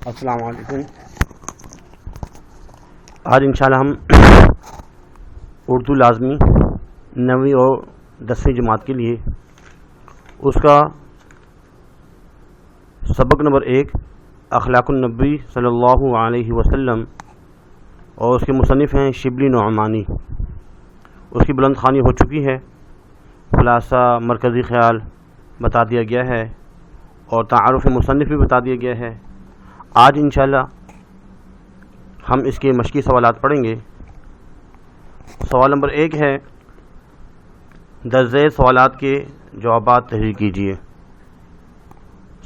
السلام علیکم۔ آج انشاءاللہ ہم اردو لازمی 9ویں اور 10ویں جماعت کے لیے اس کا سبق نمبر 1 اخلاق النبی صلی اللہ علیہ وسلم اور اس کے مصنف ہیں شبلی نعمانی۔ اس کی بلند خوانی ہو چکی ہے، خلاصہ مرکزی خیال بتا دیا گیا ہے اور تعارف مصنف بھی بتا دیا گیا ہے۔ آج انشاءاللہ ہم اس کے مشقی سوالات پڑھیں گے۔ سوال نمبر 1 ہے، درج ذیل سوالات کے جوابات تحریر کیجیے۔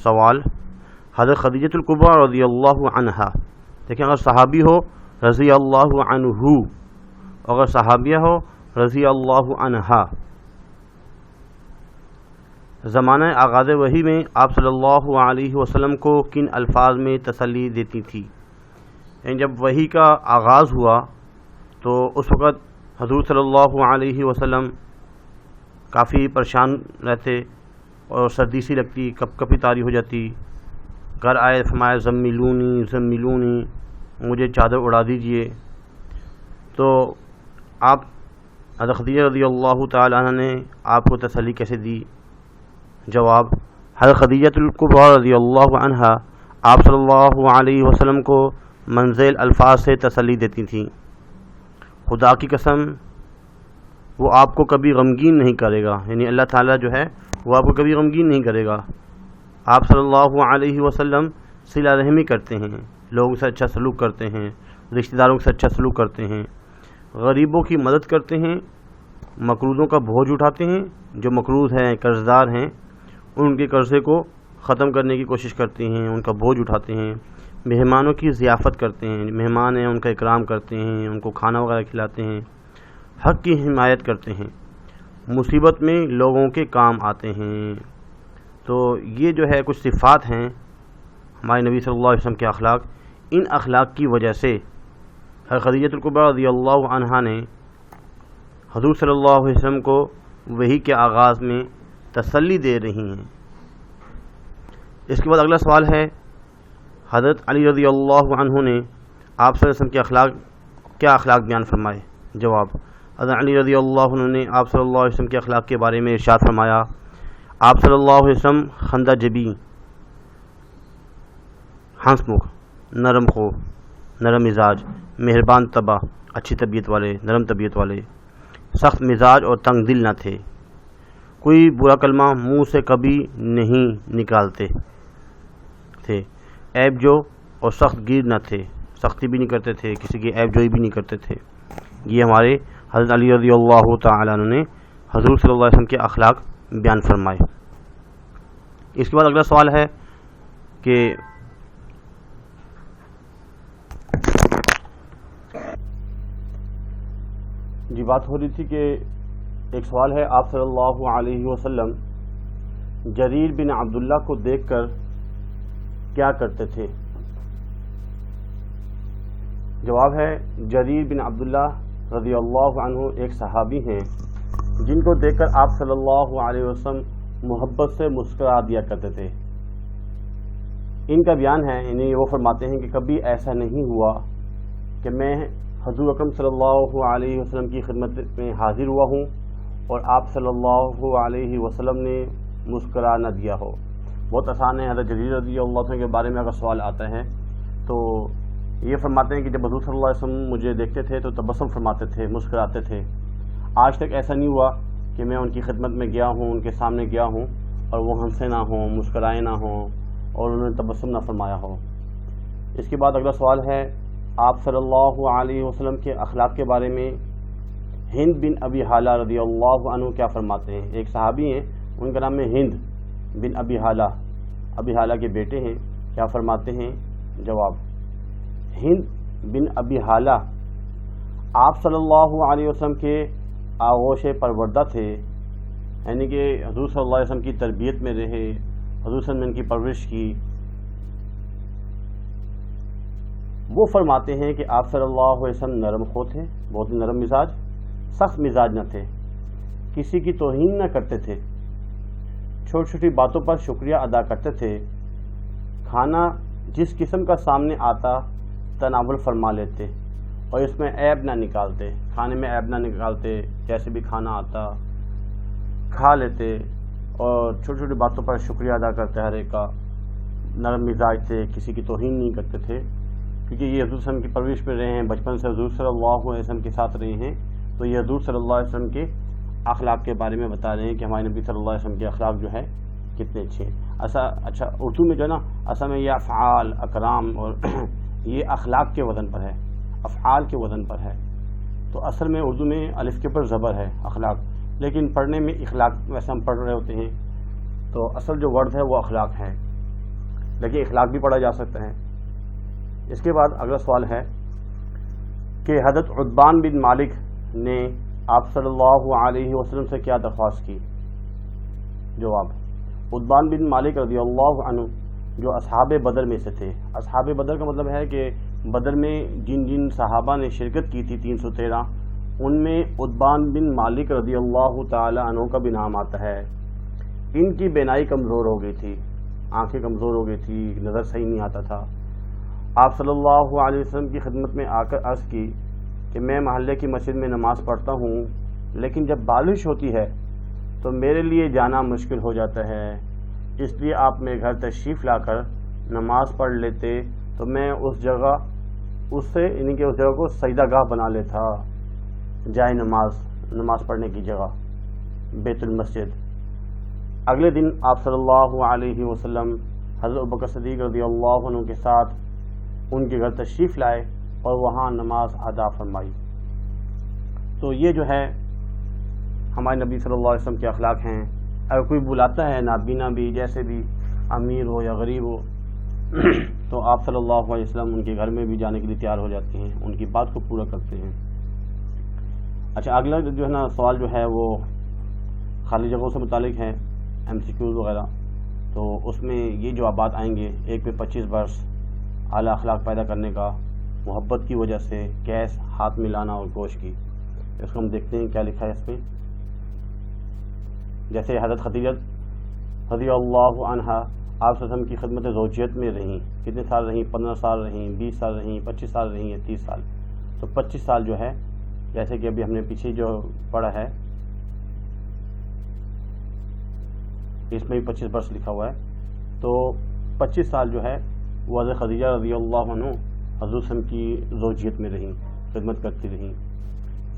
سوال، حضرت خدیجہ الکبریٰ رضی اللہ عنہا، دیکھیں اگر صحابی ہو رضی اللہ عنہ، اگر صحابیہ ہو رضی اللہ عنہا، زمانہ آغاز وحی میں آپ صلی اللہ علیہ وسلم کو کن الفاظ میں تسلی دیتی تھی؟ یعنی جب وحی کا آغاز ہوا تو اس وقت حضور صلی اللہ علیہ وسلم کافی پریشان رہتے اور سردی سی لگتی، کپ کپی طاری ہو جاتی۔ گھر آئے فرمایا زملونی زملونی، مجھے چادر اڑا دیجئے۔ تو آپ حضرت خدیجہ رضی اللہ تعالی عنہ نے آپ کو تسلی کیسے دی؟ جواب، حضرت خدیجہ الکبریٰ رضی اللہ عنہا آپ صلی اللہ علیہ وسلم کو منزل الفاظ سے تسلی دیتی تھیں۔ خدا کی قسم وہ آپ کو کبھی غمگین نہیں کرے گا، یعنی اللہ تعالیٰ جو ہے وہ آپ کو کبھی غمگین نہیں کرے گا۔ آپ صلی اللہ علیہ وسلم صلہ رحمی کرتے ہیں، لوگوں سے اچھا سلوک کرتے ہیں، رشتہ داروں سے اچھا سلوک کرتے ہیں، غریبوں کی مدد کرتے ہیں، مقروضوں کا بوجھ اٹھاتے ہیں، جو مقروض ہیں قرض دار ہیں ان کے قرضے کو ختم کرنے کی کوشش کرتے ہیں، ان کا بوجھ اٹھاتے ہیں، مہمانوں کی ضیافت کرتے ہیں، مہمان ہیں ان کا اکرام کرتے ہیں، ان کو کھانا وغیرہ کھلاتے ہیں، حق کی حمایت کرتے ہیں، مصیبت میں لوگوں کے کام آتے ہیں۔ تو یہ جو ہے کچھ صفات ہیں ہمارے نبی صلی اللہ علیہ وسلم کے اخلاق۔ ان اخلاق کی وجہ سے حضرت خدیجہ الکبریٰ رضی اللہ عنہا نے حضور صلی اللہ علیہ وسلم کو وحی کے آغاز میں تسلی دے رہی ہیں۔ اس کے بعد اگلا سوال ہے، حضرت علی رضی اللہ عنہ نے آپ صلی اللہ علیہ وسلم کے کیا اخلاق بیان فرمائے؟ جواب، حضرت علی رضی اللہ عنہ نے آپ صلی اللہ علیہ وسلم کے اخلاق کے بارے میں ارشاد فرمایا، آپ صلی اللہ علیہ وسلم خندہ جبی، ہنس مکھ، نرم خو، نرم مزاج، مہربان طبع، اچھی طبیعت والے، نرم طبیعت والے، سخت مزاج اور تنگ دل نہ تھے، کوئی برا کلمہ منہ سے کبھی نہیں نکالتے تھے، عیب جو اور سخت گیر نہ تھے، سختی بھی نہیں کرتے تھے، کسی کی عیب جوئی بھی نہیں کرتے تھے۔ یہ ہمارے حضرت علی رضی اللہ تعالی عنہ نے حضور صلی اللہ علیہ وسلم کے اخلاق بیان فرمائے۔ اس کے بعد اگلا سوال ہے کہ بات ہو رہی تھی کہ ایک سوال ہے، آپ صلی اللہ علیہ وسلم جریر بن عبداللہ کو دیکھ کر کیا کرتے تھے؟ جواب ہے، جریر بن عبداللہ رضی اللہ عنہ ایک صحابی ہیں جن کو دیکھ کر آپ صلی اللہ علیہ وسلم محبت سے مسکرا دیا کرتے تھے۔ ان کا بیان ہے، یعنی وہ فرماتے ہیں کہ کبھی ایسا نہیں ہوا کہ میں حضور اکرم صلی اللہ علیہ وسلم کی خدمت میں حاضر ہوا ہوں اور آپ صلی اللہ علیہ وسلم نے مسکرا نہ دیا ہو۔ بہت آسان ہے، حضرت جریر رضی اللہ عنہ کے بارے میں اگر سوال آتا ہے تو یہ فرماتے ہیں کہ جب حضور صلی اللہ علیہ وسلم مجھے دیکھتے تھے تو تبسم فرماتے تھے، مسکراتے تھے۔ آج تک ایسا نہیں ہوا کہ میں ان کی خدمت میں گیا ہوں، ان کے سامنے گیا ہوں اور وہ ہنسے نہ ہوں، مسکرائے نہ ہوں اور انہوں نے تبسم نہ فرمایا ہو۔ اس کے بعد اگلا سوال ہے، آپ صلی اللہ علیہ وسلم کے اخلاق کے بارے میں ہند بن ابی حالہ رضی اللہ عنہ کیا فرماتے ہیں؟ ایک صحابی ہیں، ان کا نام ہے ہند بن ابی حالہ، ابی حالہ کے بیٹے ہیں، کیا فرماتے ہیں؟ جواب، ہند بن ابی حالہ آپ صلی اللہ علیہ وسلم کے آغوش پروردہ تھے، یعنی کہ حضور صلی اللہ علیہ وسلم کی تربیت میں رہے، حضور صلی اللہ علیہ وسلم نے ان کی پرورش کی۔ وہ فرماتے ہیں کہ آپ صلی اللہ علیہ وسلم نرم خو تھے، بہت ہی نرم مزاج، سخت مزاج نہ تھے، کسی کی توہین نہ کرتے تھے، چھوٹی چھوٹی باتوں پر شکریہ ادا کرتے تھے، کھانا جس قسم کا سامنے آتا تناول فرما لیتے اور اس میں عیب نہ نکالتے، کھانے میں عیب نہ نکالتے، جیسے بھی کھانا آتا کھا لیتے اور چھوٹی چھوٹی باتوں پر شکریہ ادا کرتے، ہر ایک کا نرم مزاج تھے، کسی کی توہین نہیں کرتے تھے، کیونکہ یہ حضور صلی اللہ علیہ وسلم کی پرورش میں رہے ہیں، بچپن سے حضور صلی اللہ علیہ وسلم کے ساتھ رہے ہیں، تو یہ حضور صلی اللہ علیہ وسلم کے اخلاق کے بارے میں بتا رہے ہیں کہ ہمارے نبی صلی اللہ علیہ وسلم کے اخلاق جو ہے کتنے اچھے ہیں۔ اچھا اردو میں جو ہے نا اصل میں یہ افعال اکرام اور یہ اخلاق کے وزن پر ہے، افعال کے وزن پر ہے، تو اصل میں اردو میں الف کے پر زبر ہے اخلاق، لیکن پڑھنے میں اخلاق ویسے ہم پڑھ رہے ہوتے ہیں تو اصل جو ورڈ ہے وہ اخلاق ہے، لیکن اخلاق بھی پڑھا جا سکتا ہے۔ اس کے بعد اگلا سوال ہے کہ حضرت عتبان بن مالک نے آپ صلی اللہ علیہ وسلم سے کیا درخواست کی؟ جواب: عتبان بن مالک رضی اللہ عنہ جو اصحاب بدر میں سے تھے، اصحاب بدر کا مطلب ہے کہ بدر میں جن جن صحابہ نے شرکت کی تھی 313، ان میں عتبان بن مالک رضی اللہ تعالی عنہ کا بھی نام آتا ہے۔ ان کی بینائی کمزور ہو گئی تھی، آنکھیں کمزور ہو گئی تھی، نظر صحیح نہیں آتا تھا۔ آپ صلی اللہ علیہ وسلم کی خدمت میں آ کر عرض کی کہ میں محلے کی مسجد میں نماز پڑھتا ہوں، لیکن جب بارش ہوتی ہے تو میرے لیے جانا مشکل ہو جاتا ہے، اس لیے آپ میرے گھر تشریف لا کر نماز پڑھ لیتے تو میں اس جگہ کو سجدہ گاہ بنا لیتا، جائے نماز پڑھنے کی جگہ بیت المسجد۔ اگلے دن آپ صلی اللہ علیہ وسلم حضرت ابوبکر صدیق رضی اللہ عنہ کے ساتھ ان کے گھر تشریف لائے اور وہاں نماز ادا فرمائی۔ تو یہ جو ہے ہمارے نبی صلی اللہ علیہ وسلم کے اخلاق ہیں۔ اگر کوئی بلاتا ہے نابینا بھی، جیسے بھی امیر ہو یا غریب ہو، تو آپ صلی اللہ علیہ وسلم ان کے گھر میں بھی جانے کے لیے تیار ہو جاتے ہیں، ان کی بات کو پورا کرتے ہیں۔ اچھا اگلا جو ہے نا سوال جو ہے وہ خالی جگہوں سے متعلق ہے، MCQs وغیرہ، تو اس میں یہ جوابات آئیں گے۔ ایک پہ 25 برس اعلیٰ اخلاق پیدا کرنے کا، محبت کی وجہ سے، کیس ہاتھ ملانا اور گوشت کی۔ اس کو ہم دیکھتے ہیں کیا لکھا ہے اس میں۔ جیسے حضرت خدیجہ رضی اللہ عنہا آپ صلی اللہ علیہ وسلم کی خدمت زوجیت میں رہیں، کتنے سال رہیں؟ 15 سال رہیں، 20 سال رہیں، 25 سال رہیں یا 30 سال۔ تو 25 سال جو ہے، جیسے کہ ابھی ہم نے پیچھے جو پڑھا ہے اس میں بھی 25 برس لکھا ہوا ہے، تو 25 سال جو ہے وہ حضرت خدیجہ رضی اللہ عنہ حضور صلی اللہ علیہ وسلم کی زوجیت میں رہیں، خدمت کرتی رہیں۔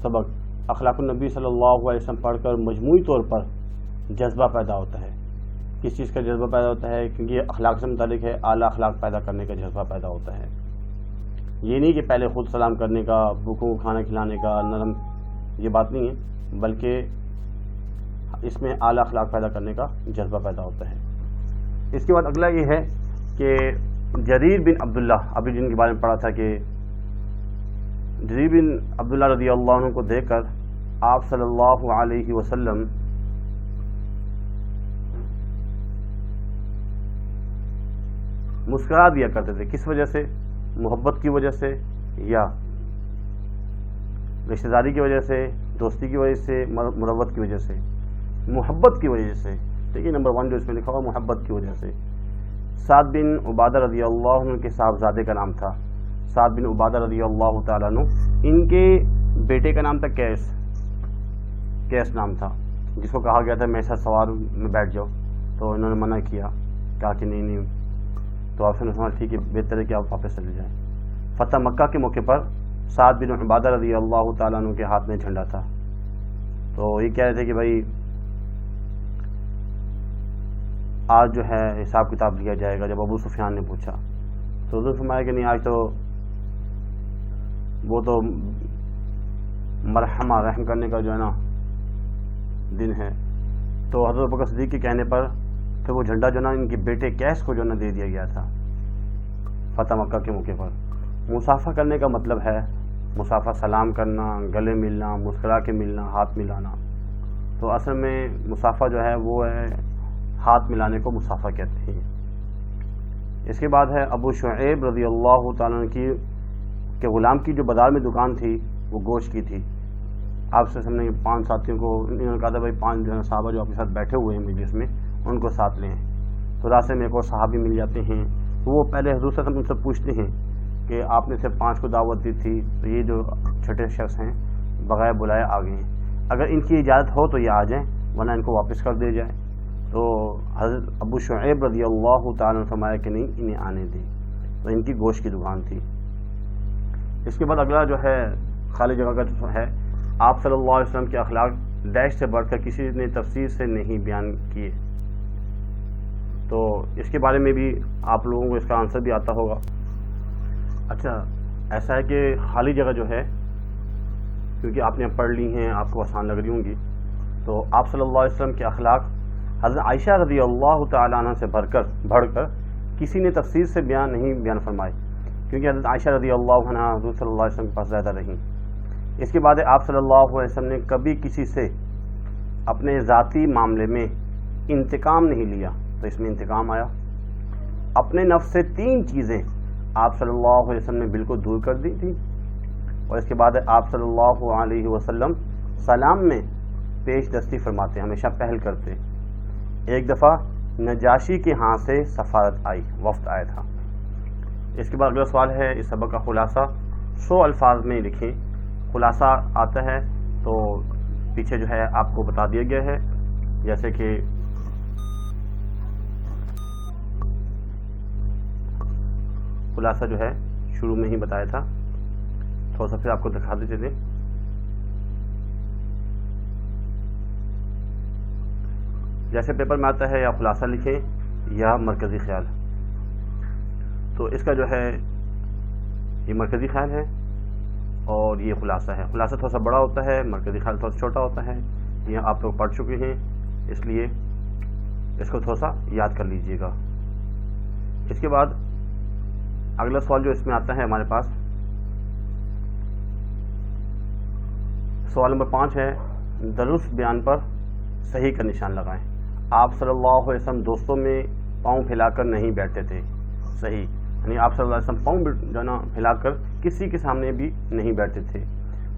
سبق: اخلاق النبی صلی اللہ علیہ وسلم پڑھ کر مجموعی طور پر جذبہ پیدا ہوتا ہے۔ کس چیز کا جذبہ پیدا ہوتا ہے؟ کیونکہ یہ اخلاق سے متعلق ہے، اعلیٰ اخلاق پیدا کرنے کا جذبہ پیدا ہوتا ہے۔ یہ نہیں کہ پہلے خود سلام کرنے کا، بھوکوں کو کھانا کھلانے کا، نرم، یہ بات نہیں ہے، بلکہ اس میں اعلیٰ اخلاق پیدا کرنے کا جذبہ پیدا ہوتا ہے۔ اس کے بعد اگلا یہ ہے کہ جریر بن عبداللہ، ابھی جن کے بارے میں پڑھا تھا کہ جریر بن عبداللہ رضی اللہ عنہ کو دیکھ کر آپ صلی اللہ علیہ وسلم مسکرا دیا کرتے تھے۔ کس وجہ سے؟ محبت کی وجہ سے یا رشتہ داری کی وجہ سے، دوستی کی وجہ سے، مروت کی وجہ سے؟ محبت کی وجہ سے۔ دیکھیے نمبر 1 جو اس میں لکھا ہوا، محبت کی وجہ سے۔ سعد بن عبادہ رضی اللہ عنہ کے صاحبزادے کا نام تھا، سعد بن عبادہ رضی اللہ تعالیٰ عنہ۔ ان کے بیٹے کا نام تھا کیس نام تھا، جس کو کہا گیا تھا میرے ساتھ سوار میں بیٹھ جاؤ، تو انہوں نے منع کیا، کہا کہ نہیں، تو آپ نے سمجھا ٹھیک ہے، بہتر ہے کہ آپ واپس چلے جائیں۔ فتح مکہ کے موقع پر سعد بن عبادہ رضی اللہ تعالیٰ عنہ کے ہاتھ میں جھنڈا تھا، تو یہ کہہ رہے تھے کہ بھائی آج جو ہے حساب کتاب لیا جائے گا۔ جب ابو سفیان نے پوچھا تو حضور فرمایا کہ نہیں، آج تو وہ تو مرحمہ، رحم کرنے کا جو ہے نا دن ہے۔ تو حضرت ابوبکر صدیق کے کہنے پر پھر وہ جھنڈا جو نا ان کے بیٹے کیس کو جو نا دے دیا گیا تھا فتح مکہ کے موقع پر۔ مصافحہ کرنے کا مطلب ہے مصافحہ، سلام کرنا، گلے ملنا، مسکرا کے ملنا، ہاتھ ملانا۔ تو اصل میں مصافحہ جو ہے وہ ہے ہاتھ ملانے کو مصافحہ کہتے ہیں۔ اس کے بعد ہے ابو شعیب رضی اللہ تعالیٰ عنہ کی کہ غلام کی جو بازار میں دکان تھی وہ گوشت کی تھی۔ آپ سے ہم نے 5 ساتھیوں کو انہوں نے کہا تھا بھائی 5 جو ہے صحابہ جو آپ کے ساتھ بیٹھے ہوئے ہیں مجلس میں، ان کو ساتھ لیں۔ تو راستے میں ایک اور صحابی مل جاتے ہیں، تو وہ پہلے حضور صلی اللہ علیہ وسلم سے پوچھتے ہیں کہ آپ نے صرف 5 کو دعوت دی تھی، تو یہ جو چھٹے شخص ہیں بغیر بلائے آ گئے ہیں، اگر ان کی اجازت ہو تو یہ آ جائیں ورنہ ان کو واپس کر دیا جائے۔ تو حضرت ابو شعیب رضی اللہ تعالیٰ نے فرمایا کہ نہیں، انہیں آنے دیں۔ تو ان کی گوشت کی دکان تھی۔ اس کے بعد اگلا جو ہے خالی جگہ کا جو ہے، آپ صلی اللہ علیہ وسلم کے اخلاق ڈیش سے بڑھ کر کسی نے تفسیر سے نہیں بیان کیے۔ تو اس کے بارے میں بھی آپ لوگوں کو اس کا آنسر بھی آتا ہوگا۔ اچھا، ایسا ہے کہ خالی جگہ جو ہے، کیونکہ آپ نے پڑھ لی ہیں، آپ کو آسان لگ رہی ہوں گی، تو آپ صلی اللہ علیہ وسلم کے اخلاق حضرت عائشہ رضی اللہ تعالیٰ عنہ سے بڑھ کر کسی نے تفسیر سے نہیں بیان فرمائے، کیونکہ حضرت عائشہ رضی اللہ عنہ حضور صلی اللہ علیہ وسلم کے پاس زیادہ رہیں۔ اس کے بعد آپ صلی اللہ علیہ وسلم نے کبھی کسی سے اپنے ذاتی معاملے میں انتقام نہیں لیا، تو اس میں انتقام آیا۔ اپنے نفس سے 3 چیزیں آپ صلی اللہ علیہ وسلم نے بالکل دور کر دی تھی، اور اس کے بعد آپ صلی اللہ علیہ وسلم سلام میں پیش دستی فرماتے، ہمیشہ پہل کرتے۔ ایک دفعہ نجاشی کے ہاں سے سفارت آئی، وفد آیا تھا۔ اس کے بعد اگلا سوال ہے، اس سبق کا خلاصہ 100 الفاظ میں لکھیں۔ خلاصہ آتا ہے تو پیچھے جو ہے آپ کو بتا دیا گیا ہے، جیسے کہ خلاصہ جو ہے شروع میں ہی بتایا تھا، تھوڑا سا پھر آپ کو دکھا دیتے تھے۔ جیسے پیپر میں آتا ہے، یا خلاصہ لکھیں یا مرکزی خیال۔ تو اس کا جو ہے یہ مرکزی خیال ہے اور یہ خلاصہ ہے۔ خلاصہ تھوڑا سا بڑا ہوتا ہے، مرکزی خیال تھوڑا سا چھوٹا ہوتا ہے، یہ آپ لوگ پڑھ چکے ہیں، اس لیے اس کو تھوڑا سا یاد کر لیجئے گا۔ اس کے بعد اگلا سوال جو اس میں آتا ہے ہمارے پاس، سوال نمبر 5 ہے، درست بیان پر صحیح کا نشان لگائیں۔ آپ صلی اللہ علیہ وسلم دوستوں میں پاؤں پھیلا کر نہیں بیٹھتے تھے، صحیح، یعنی آپ صلی اللہ علیہ وسلم پاؤں پھیلا کر کسی کے سامنے بھی نہیں بیٹھتے تھے۔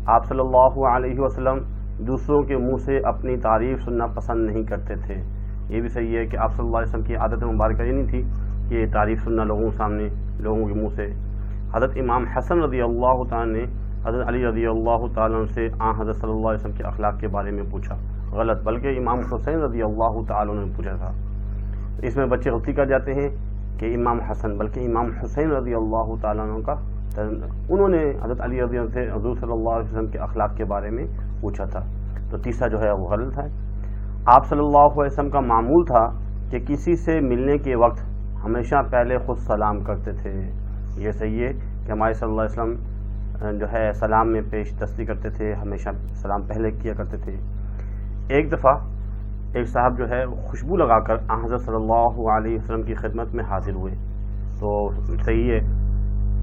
آپ صلی اللہ علیہ وسلم دوسروں کے منہ سے اپنی تعریف سننا پسند نہیں کرتے تھے۔ یہ بھی صحیح ہے کہ آپ صلی اللہ علیہ وسلم کی عادت مبارکہ یہ نہیں تھی کہ تعریف سننا لوگوں کے سامنے، لوگوں کے منہ سے۔ حضرت امام حسن رضی اللہ تعالیٰ نے حضرت علی رضی اللہ تعالیٰ سے حضرت صلی اللہ علیہ وسلم کے اخلاق کے بارے میں پوچھا، غلط، بلکہ امام حسین رضی اللہ تعالیٰ نے پوچھا تھا۔ اس میں بچے غلطی کر جاتے ہیں کہ امام حسن، بلکہ امام حسین رضی اللہ تعالیٰ عنہ کا، انہوں نے حضرت علی رضی اللہ سے حضور صلی اللہ علیہ وسلم کے اخلاق کے بارے میں پوچھا تھا، تو تیسرا جو ہے وہ غلط ہے۔ آپ صلی اللہ علیہ وسلم کا معمول تھا کہ کسی سے ملنے کے وقت ہمیشہ پہلے خود سلام کرتے تھے۔ یہ صحیح ہے کہ ہمارے صلی اللہ علیہ وسلم جو ہے سلام میں پیش دستی کرتے تھے، ہمیشہ سلام پہلے کیا کرتے تھے۔ ایک دفعہ ایک صاحب جو ہے خوشبو لگا کر حضرت صلی اللہ علیہ وسلم کی خدمت میں حاضر ہوئے، تو صحیح ہے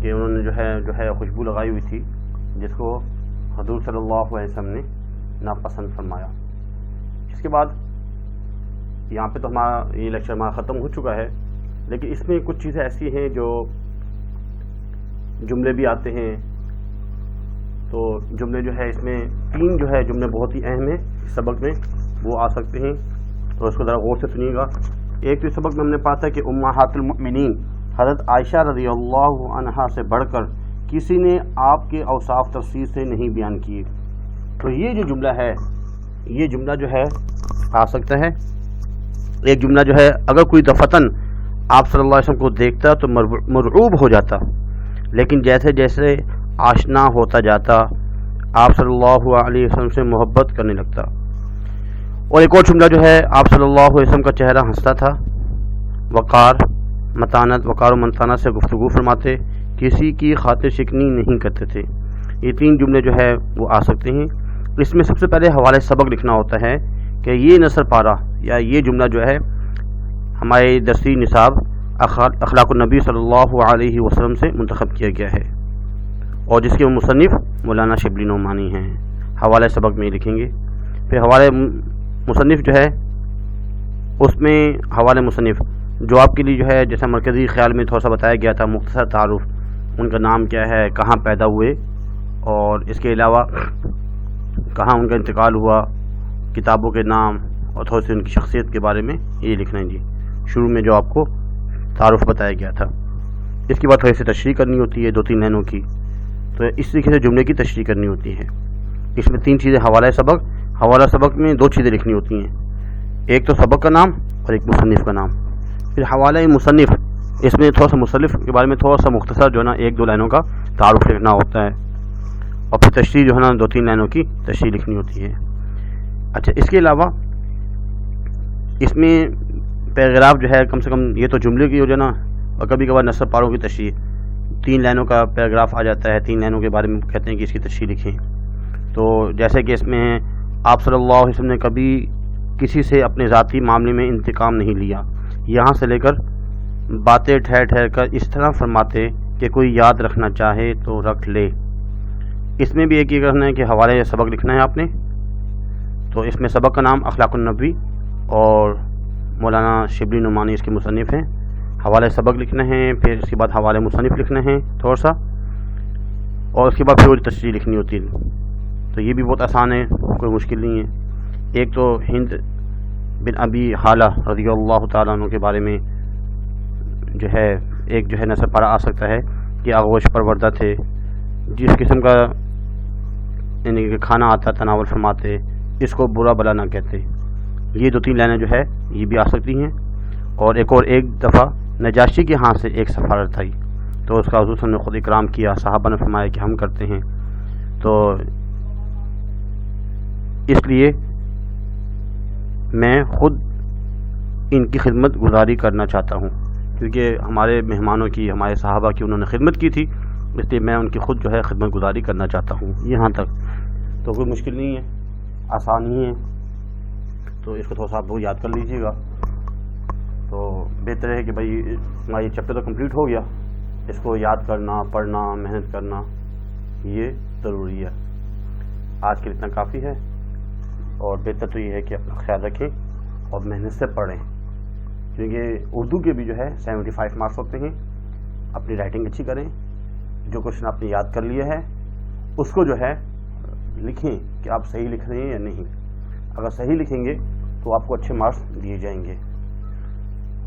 کہ انہوں نے جو ہے خوشبو لگائی ہوئی تھی، جس کو حضور صلی اللہ علیہ وسلم نے ناپسند فرمایا۔ اس کے بعد یہاں پہ تو ہمارا یہ لیکچر ہمارا ختم ہو چکا ہے، لیکن اس میں کچھ چیزیں ایسی ہیں جو جملے بھی آتے ہیں، تو جملے جو ہے اس میں 3 جو ہے جملے بہت ہی اہم ہیں اس سبق میں، وہ آ سکتے ہیں، تو اس کو ذرا غور سے سنیے گا۔ ایک تو اس سبق میں ہم نے پڑھا تھا کہ امہات المؤمنین حضرت عائشہ رضی اللہ عنہا سے بڑھ کر کسی نے آپ کے اوصاف تفصیل سے نہیں بیان کیے، تو یہ جو جملہ ہے، یہ جملہ جو ہے آ سکتا ہے۔ ایک جملہ جو ہے، اگر کوئی دفتن آپ صلی اللہ علیہ وسلم کو دیکھتا تو مرعوب ہو جاتا، لیکن جیسے جیسے آشنا ہوتا جاتا آپ صلی اللہ علیہ وسلم سے محبت کرنے لگتا۔ اور ایک اور جملہ جو ہے، آپ صلی اللہ علیہ وسلم کا چہرہ ہنستا تھا، وقار و منتانہ سے گفتگو فرماتے، کسی کی خاطر شکنی نہیں کرتے تھے۔ یہ 3 جملے جو ہے وہ آ سکتے ہیں۔ اس میں سب سے پہلے حوالے سبق لکھنا ہوتا ہے کہ یہ نثر پارہ یا یہ جملہ جو ہے ہمارے درسی نصاب اخلاق النبی صلی اللہ علیہ وسلم سے منتخب کیا گیا ہے، اور جس کے مصنف مولانا شبلی نعمانی ہیں۔ حوالے سبق میں لکھیں گے، پھر حوالے مصنف جو ہے اس میں حوالے مصنف جو آپ کے لیے جو ہے جیسا مرکزی خیال میں تھوڑا سا بتایا گیا تھا، مختصر تعارف، ان کا نام کیا ہے، کہاں پیدا ہوئے، اور اس کے علاوہ کہاں ان کا انتقال ہوا، کتابوں کے نام، اور تھوڑی سی ان کی شخصیت کے بارے میں یہ لکھنا ہے جی، شروع میں جو آپ کو تعارف بتایا گیا تھا۔ اس کے بعد تھوڑی سی تشریح کرنی ہوتی ہے 2-3 لائنوں کی. تو اس طریقے سے جملے کی تشریح کرنی ہوتی ہے. اس میں 3 چیزیں. حوالہ سبق میں 2 چیزیں لکھنی ہوتی ہیں. ایک تو سبق کا نام اور ایک مصنف کا نام. پھر حوالہ مصنف، اس میں تھوڑا سا مصنف کے بارے میں تھوڑا سا مختصر جو ہے نا 1-2 لائنوں کا تعارف لکھنا ہوتا ہے، اور پھر تشریح جو ہے نا 2-3 لائنوں کی تشریح لکھنی ہوتی ہے. اچھا، اس کے علاوہ اس میں پیراگراف جو ہے کم سے کم یہ تو جملے کی ہو جائے نا، اور کبھی کبھار نصب پاروں کی تشریح 3 لائنوں کا پیراگراف آ جاتا ہے. 3 لائنوں کے بارے میں کہتے ہیں کہ اس کی تشریح لکھیں. تو جیسے کہ اس میں آپ صلی اللہ علیہ وسلم نے کبھی کسی سے اپنے ذاتی معاملے میں انتقام نہیں لیا، یہاں سے لے کر باتیں ٹھہر کر اس طرح فرماتے کہ کوئی یاد رکھنا چاہے تو رکھ لے. اس میں بھی ایک یہ کرنا ہے کہ حوالے سبق لکھنا ہے آپ نے. تو اس میں سبق کا نام اخلاق النبی اور مولانا شبلی نعمانی اس کے مصنف ہیں. حوالے سبق لکھنا ہے، پھر اس کے بعد حوالے مصنف لکھنا ہے تھوڑا سا، اور اس کے بعد پھر وہ تشریح لکھنی ہوتی ہے. تو یہ بھی بہت آسان ہے، کوئی مشکل نہیں ہے. ایک تو ہند بن ابی حالہ رضی اللہ تعالیٰ عنہ کے بارے میں جو ہے ایک جو ہے نصب پارہ آ سکتا ہے کہ آغوش پروردہ تھے، جس قسم کا یعنی کہ کھانا آتا تناول فرماتے، اس کو برا بلا نہ کہتے. یہ 2-3 لائنیں جو ہے یہ بھی آ سکتی ہیں. اور ایک دفعہ نجاشی کے ہاں سے ایک سفارت آئی تو اس کا حضور صلی اللہ علیہ وسلم نے خود اکرام کیا، صحابہ نے فرمایا کہ ہم کرتے ہیں. تو اس لیے میں خود ان کی خدمت گزاری کرنا چاہتا ہوں، کیونکہ ہمارے مہمانوں کی، ہمارے صحابہ کی انہوں نے خدمت کی تھی، اس لیے میں ان کی خود جو ہے خدمت گزاری کرنا چاہتا ہوں. یہاں تک تو کوئی مشکل نہیں ہے، آسان ہی ہے. تو اس کو تھوڑا سا آپ لوگ یاد کر لیجیے گا. تو بہتر ہے کہ بھائی ہمارا یہ چیپٹر تو کمپلیٹ ہو گیا، اس کو یاد کرنا، پڑھنا، محنت کرنا یہ ضروری ہے. آج کے لیے اتنا کافی ہے، اور بہتر تو یہ ہے کہ اپنا خیال رکھیں اور محنت سے پڑھیں، کیونکہ اردو کے بھی جو ہے 75 مارکس ہوتے ہیں. اپنی رائٹنگ اچھی کریں، جو کوشچن آپ نے یاد کر لیا ہے اس کو جو ہے لکھیں کہ آپ صحیح لکھ رہے ہیں یا نہیں. اگر صحیح لکھیں گے تو آپ کو اچھے مارکس دیے جائیں گے.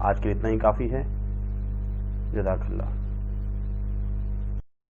آج کے لیے اتنا ہی کافی ہے. جزاک اللہ.